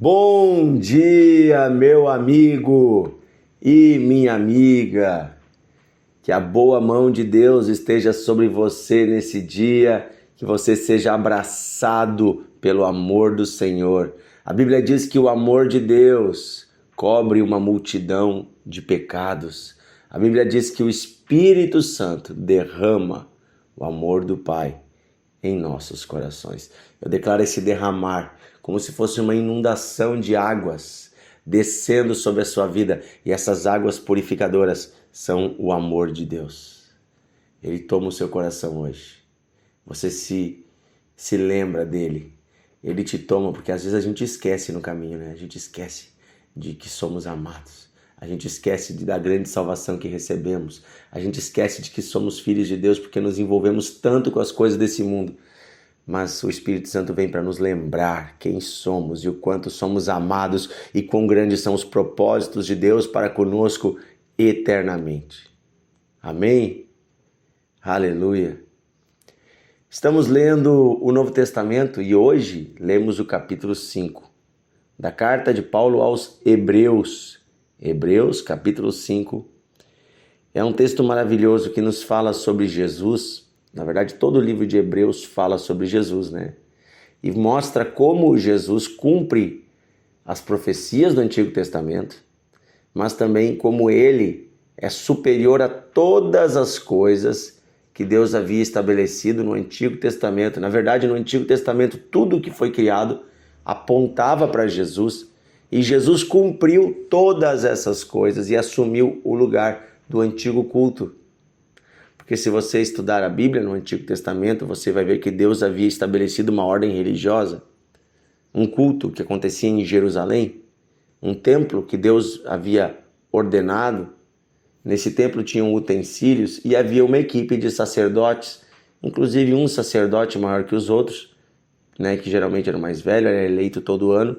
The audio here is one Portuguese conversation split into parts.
Bom dia, meu amigo e minha amiga. Que a boa mão de Deus esteja sobre você nesse dia, que você seja abraçado pelo amor do Senhor. A Bíblia diz que o amor de Deus cobre uma multidão de pecados. A Bíblia diz que o Espírito Santo derrama o amor do Pai em nossos corações. Eu declaro esse derramar como se fosse uma inundação de águas descendo sobre a sua vida, e essas águas purificadoras são o amor de Deus. Ele toma o seu coração hoje. Você se lembra dele. Ele te toma, porque às vezes a gente esquece no caminho, né? A gente esquece de que somos amados. A gente esquece da grande salvação que recebemos. A gente esquece de que somos filhos de Deus porque nos envolvemos tanto com as coisas desse mundo. Mas o Espírito Santo vem para nos lembrar quem somos e o quanto somos amados e quão grandes são os propósitos de Deus para conosco eternamente. Amém? Aleluia! Estamos lendo o Novo Testamento e hoje lemos o capítulo 5 da carta de Paulo aos Hebreus. Hebreus, capítulo 5. É um texto maravilhoso que nos fala sobre Jesus. Na verdade, todo o livro de Hebreus fala sobre Jesus, né? E mostra como Jesus cumpre as profecias do Antigo Testamento, mas também como ele é superior a todas as coisas que Deus havia estabelecido no Antigo Testamento. Na verdade, no Antigo Testamento, tudo que foi criado apontava para Jesus, e Jesus cumpriu todas essas coisas e assumiu o lugar do antigo culto. Porque se você estudar a Bíblia no Antigo Testamento, você vai ver que Deus havia estabelecido uma ordem religiosa, um culto que acontecia em Jerusalém, um templo que Deus havia ordenado. Nesse templo tinham utensílios e havia uma equipe de sacerdotes, inclusive um sacerdote maior que os outros, né, que geralmente era o mais velho, era eleito todo ano,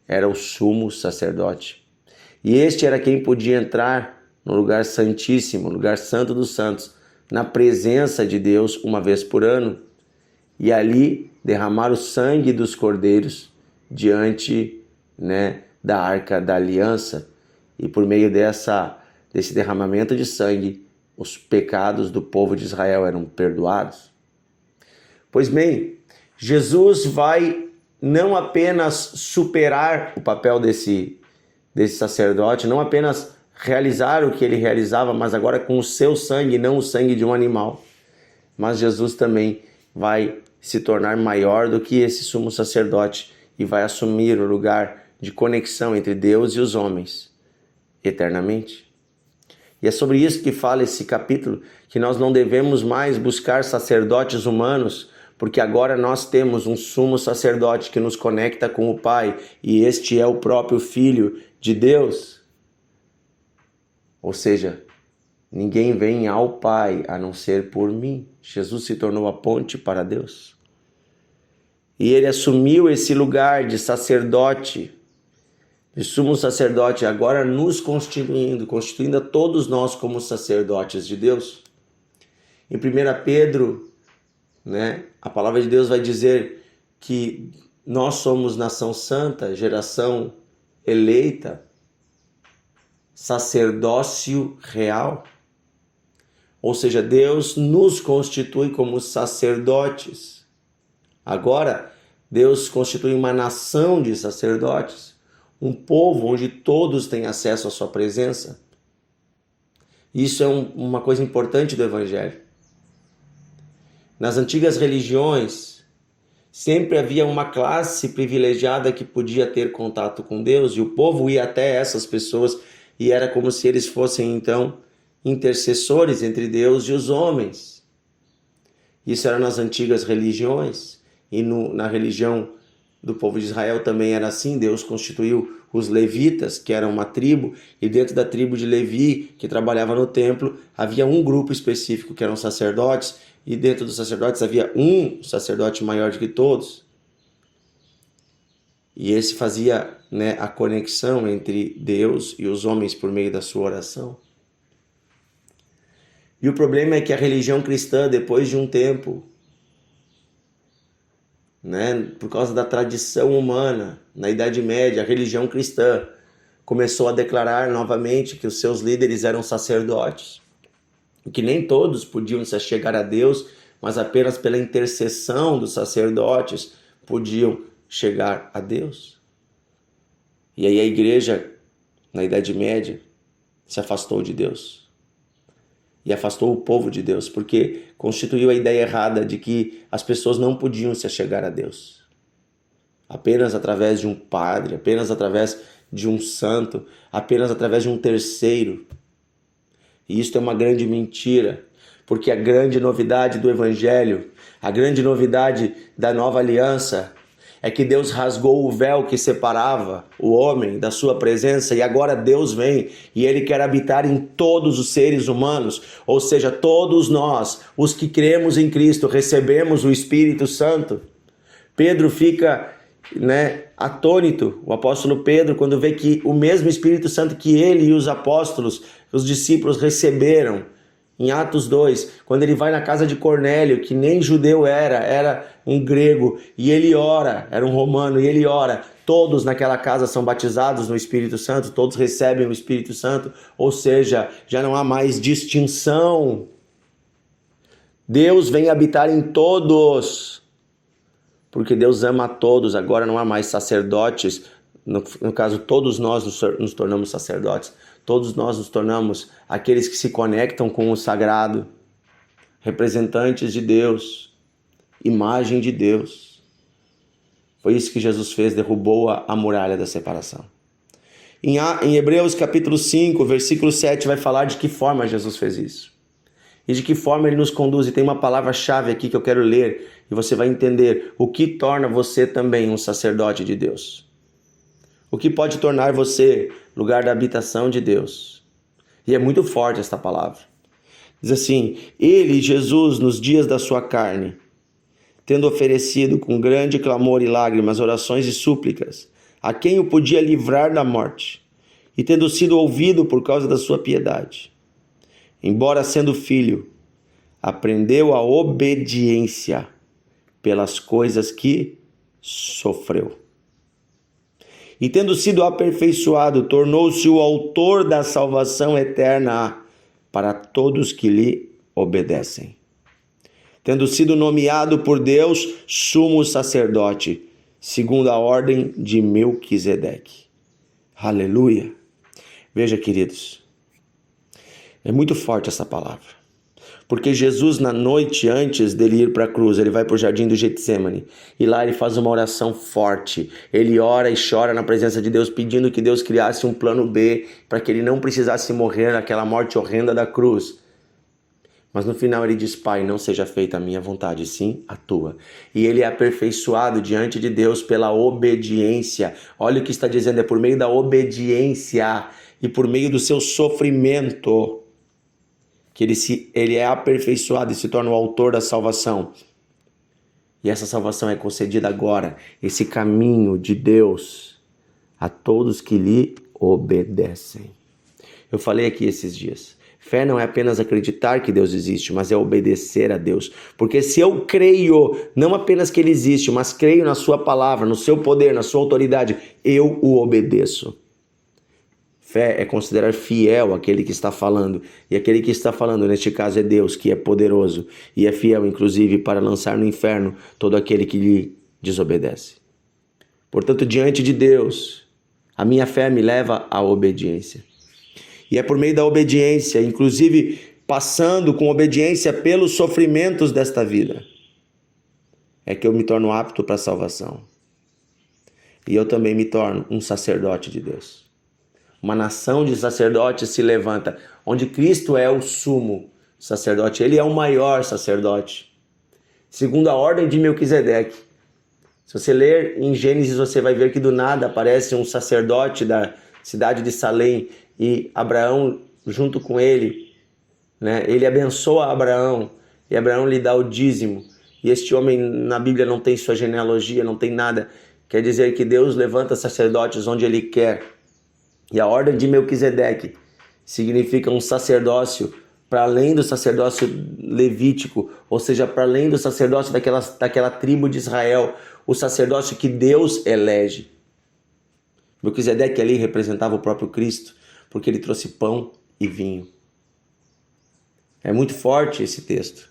era o sumo sacerdote. E este era quem podia entrar no lugar santíssimo, lugar santo dos santos, na presença de Deus uma vez por ano, e ali derramar o sangue dos cordeiros diante, né, da arca da aliança, e por meio desse derramamento de sangue, os pecados do povo de Israel eram perdoados. Pois bem, Jesus vai não apenas superar o papel desse sacerdote, não apenas realizar o que ele realizava, mas agora com o seu sangue, não o sangue de um animal. Mas Jesus também vai se tornar maior do que esse sumo sacerdote e vai assumir o lugar de conexão entre Deus e os homens eternamente. E é sobre isso que fala esse capítulo, que nós não devemos mais buscar sacerdotes humanos, porque agora nós temos um sumo sacerdote que nos conecta com o Pai, e este é o próprio Filho de Deus. Ou seja, ninguém vem ao Pai a não ser por mim. Jesus se tornou a ponte para Deus. E ele assumiu esse lugar de sacerdote, de sumo sacerdote, agora nos constituindo a todos nós como sacerdotes de Deus. Em 1 Pedro, né, a palavra de Deus vai dizer que nós somos nação santa, geração eleita, sacerdócio real. Ou seja, Deus nos constitui como sacerdotes. Agora, Deus constitui uma nação de sacerdotes, um povo onde todos têm acesso à sua presença. Isso é uma coisa importante do Evangelho. Nas antigas religiões, sempre havia uma classe privilegiada que podia ter contato com Deus, e o povo ia até essas pessoas, e era como se eles fossem, então, intercessores entre Deus e os homens. Isso era nas antigas religiões, e na religião do povo de Israel também era assim. Deus constituiu os levitas, que eram uma tribo, e dentro da tribo de Levi, que trabalhava no templo, havia um grupo específico que eram sacerdotes, e dentro dos sacerdotes havia um sacerdote maior do que todos. E esse fazia, né, a conexão entre Deus e os homens por meio da sua oração. E o problema é que a religião cristã, depois de um tempo, né, por causa da tradição humana, na Idade Média, a religião cristã começou a declarar novamente que os seus líderes eram sacerdotes, que nem todos podiam se chegar a Deus, mas apenas pela intercessão dos sacerdotes podiam chegar a Deus. E aí a igreja, na Idade Média, se afastou de Deus. E afastou o povo de Deus, porque constituiu a ideia errada de que as pessoas não podiam se achegar a Deus. Apenas através de um padre, apenas através de um santo, apenas através de um terceiro. E isso é uma grande mentira, porque a grande novidade do Evangelho, a grande novidade da nova aliança, é que Deus rasgou o véu que separava o homem da sua presença e agora Deus vem e Ele quer habitar em todos os seres humanos, ou seja, todos nós, os que cremos em Cristo, recebemos o Espírito Santo. Pedro fica, atônito, o apóstolo Pedro, quando vê que o mesmo Espírito Santo que ele e os apóstolos, os discípulos receberam, em Atos 2, quando ele vai na casa de Cornélio, que nem judeu era um grego, e ele ora, era um romano, e ele ora, todos naquela casa são batizados no Espírito Santo, todos recebem o Espírito Santo, ou seja, já não há mais distinção. Deus vem habitar em todos, porque Deus ama a todos, agora não há mais sacerdotes, no caso todos nós nos tornamos sacerdotes, todos nós nos tornamos aqueles que se conectam com o sagrado, representantes de Deus, imagem de Deus. Foi isso que Jesus fez, derrubou a muralha da separação. Em Hebreus capítulo 5, versículo 7, vai falar de que forma Jesus fez isso. E de que forma ele nos conduz. E tem uma palavra-chave aqui que eu quero ler, e você vai entender o que torna você também um sacerdote de Deus. O que pode tornar você lugar da habitação de Deus. E é muito forte esta palavra. Diz assim: Ele, Jesus, nos dias da sua carne, tendo oferecido com grande clamor e lágrimas, orações e súplicas, a quem o podia livrar da morte, e tendo sido ouvido por causa da sua piedade, embora sendo filho, aprendeu a obediência pelas coisas que sofreu. E tendo sido aperfeiçoado, tornou-se o autor da salvação eterna para todos que lhe obedecem. Tendo sido nomeado por Deus sumo sacerdote, segundo a ordem de Melquisedeque. Aleluia! Veja, queridos, é muito forte essa palavra. Porque Jesus, na noite antes dele ir para a cruz, ele vai para o jardim do Getsemane. E lá ele faz uma oração forte. Ele ora e chora na presença de Deus, pedindo que Deus criasse um plano B, para que ele não precisasse morrer naquela morte horrenda da cruz. Mas no final ele diz: Pai, não seja feita a minha vontade, sim a tua. E ele é aperfeiçoado diante de Deus pela obediência. Olha o que está dizendo, é por meio da obediência e por meio do seu sofrimento que ele é aperfeiçoado e se torna o autor da salvação. E essa salvação é concedida agora, esse caminho de Deus, a todos que lhe obedecem. Eu falei aqui esses dias, fé não é apenas acreditar que Deus existe, mas é obedecer a Deus. Porque se eu creio, não apenas que Ele existe, mas creio na sua palavra, no seu poder, na sua autoridade, eu o obedeço. Fé é considerar fiel aquele que está falando. E aquele que está falando, neste caso, é Deus, que é poderoso. E é fiel, inclusive, para lançar no inferno todo aquele que lhe desobedece. Portanto, diante de Deus, a minha fé me leva à obediência. E é por meio da obediência, inclusive passando com obediência pelos sofrimentos desta vida, é que eu me torno apto para a salvação. E eu também me torno um sacerdote de Deus. Uma nação de sacerdotes se levanta, onde Cristo é o sumo sacerdote. Ele é o maior sacerdote, segundo a ordem de Melquisedeque. Se você ler em Gênesis, você vai ver que do nada aparece um sacerdote da cidade de Salém e Abraão junto com ele, Ele abençoa Abraão e Abraão lhe dá o dízimo. E este homem na Bíblia não tem sua genealogia, não tem nada. Quer dizer que Deus levanta sacerdotes onde Ele quer. E a ordem de Melquisedeque significa um sacerdócio para além do sacerdócio levítico, ou seja, para além do sacerdócio daquela tribo de Israel, o sacerdócio que Deus elege. Melquisedeque ali representava o próprio Cristo, porque ele trouxe pão e vinho. É muito forte esse texto.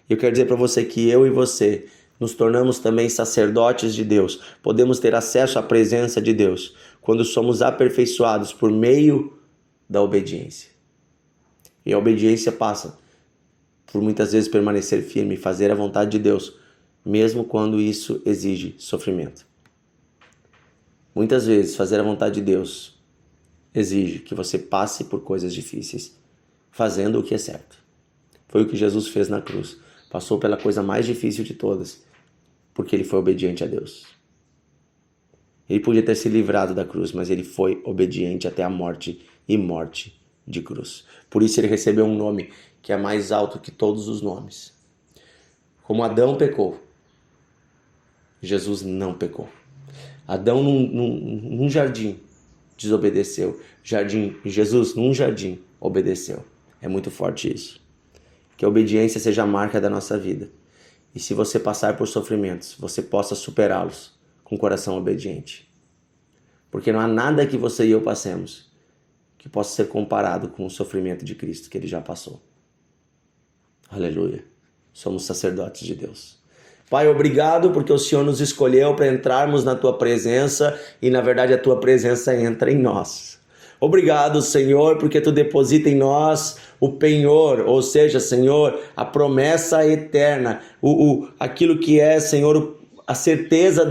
Eu quero dizer para você que eu e você nos tornamos também sacerdotes de Deus. Podemos ter acesso à presença de Deus quando somos aperfeiçoados por meio da obediência. E a obediência passa por muitas vezes permanecer firme e fazer a vontade de Deus, mesmo quando isso exige sofrimento. Muitas vezes fazer a vontade de Deus exige que você passe por coisas difíceis, fazendo o que é certo. Foi o que Jesus fez na cruz. Passou pela coisa mais difícil de todas, porque ele foi obediente a Deus. Ele podia ter se livrado da cruz, mas ele foi obediente até a morte e morte de cruz. Por isso ele recebeu um nome que é mais alto que todos os nomes. Como Adão pecou, Jesus não pecou. Adão num jardim desobedeceu. Jesus num jardim obedeceu. É muito forte isso. Que a obediência seja a marca da nossa vida. E se você passar por sofrimentos, você possa superá-los com o coração obediente. Porque não há nada que você e eu passemos que possa ser comparado com o sofrimento de Cristo que ele já passou. Aleluia. Somos sacerdotes de Deus. Pai, obrigado porque o Senhor nos escolheu para entrarmos na tua presença e na verdade a tua presença entra em nós. Obrigado, Senhor, porque tu deposita em nós o penhor, ou seja, Senhor, a promessa eterna, aquilo que é, Senhor, a certeza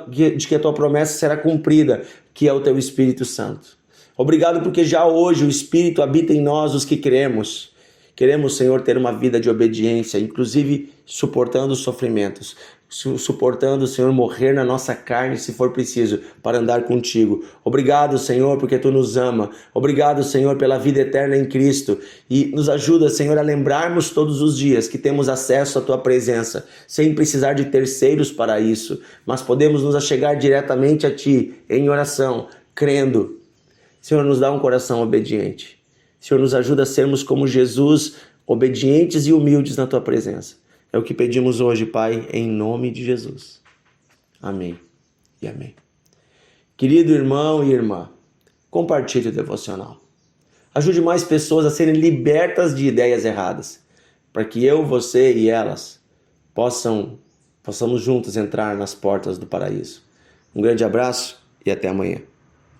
de que a tua promessa será cumprida, que é o teu Espírito Santo. Obrigado porque já hoje o Espírito habita em nós, os que cremos. Queremos, Senhor, ter uma vida de obediência, inclusive suportando os sofrimentos, suportando, Senhor, morrer na nossa carne se for preciso, para andar contigo. Obrigado, Senhor, porque tu nos ama. Obrigado, Senhor, pela vida eterna em Cristo. E nos ajuda, Senhor, a lembrarmos todos os dias que temos acesso à tua presença, sem precisar de terceiros para isso, mas podemos nos achegar diretamente a ti, em oração, crendo. Senhor, nos dá um coração obediente. Senhor, nos ajuda a sermos como Jesus, obedientes e humildes na tua presença. É o que pedimos hoje, Pai, em nome de Jesus. Amém e amém. Querido irmão e irmã, compartilhe o devocional. Ajude mais pessoas a serem libertas de ideias erradas, para que eu, você e elas possamos juntos entrar nas portas do paraíso. Um grande abraço e até amanhã.